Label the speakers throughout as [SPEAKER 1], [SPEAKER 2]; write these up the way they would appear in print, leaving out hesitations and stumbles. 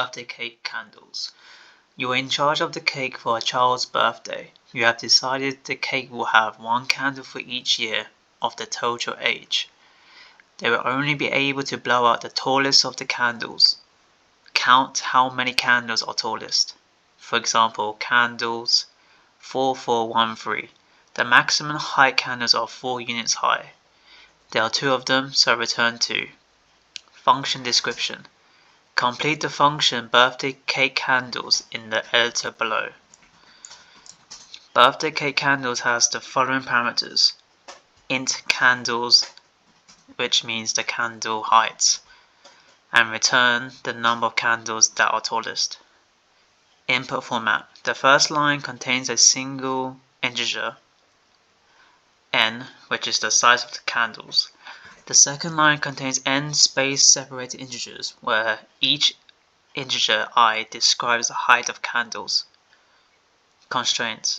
[SPEAKER 1] Birthday cake candles. You are in charge of the cake for a child's birthday. You have decided the cake will have one candle for each year of the total age. They will only be able to blow out the tallest of the candles. Count how many candles are tallest. For example, candles 4413. The maximum height candles are 4 units high. There are 2 of them, so return 2. Function description. Complete the function birthday cake candles in the editor below. Birthday cake candles has the following parameters: int candles, which means the candle height, and return the number of candles that are tallest. Input format. The first line contains a single integer, n, which is the size of the candles. The second line contains n space-separated integers, where each integer I describes the height of candles. Constraints.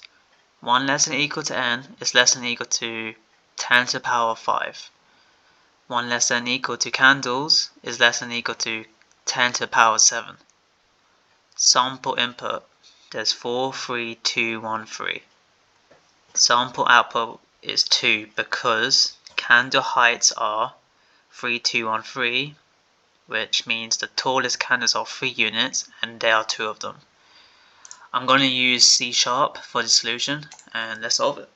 [SPEAKER 1] 1 less than or equal to n is less than or equal to 10 to the power of 5. 1 less than or equal to candles is less than or equal to 10 to the power of 7. Sample input. There's 4, 3, 2, 1, 3. Sample output is 2 because candle heights are 3, 2, 1, 3, which means the tallest candles are 3 units, and there are 2 of them. I'm going to use C# for the solution, and let's solve it.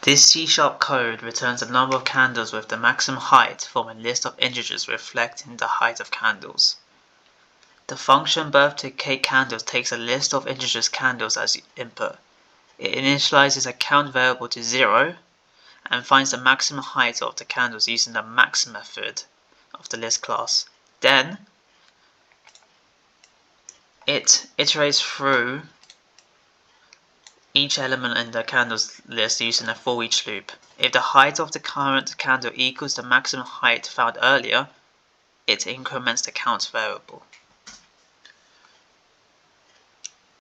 [SPEAKER 1] This C# code returns the number of candles with the maximum height from a list of integers reflecting the height of candles. The function birthday cake candles takes a list of integers candles as input. It initializes a count variable to 0 and finds the maximum height of the candles using the max method of the list class. Then it iterates through each element in the candles list using a foreach loop. If the height of the current candle equals the maximum height found earlier, it increments the count variable.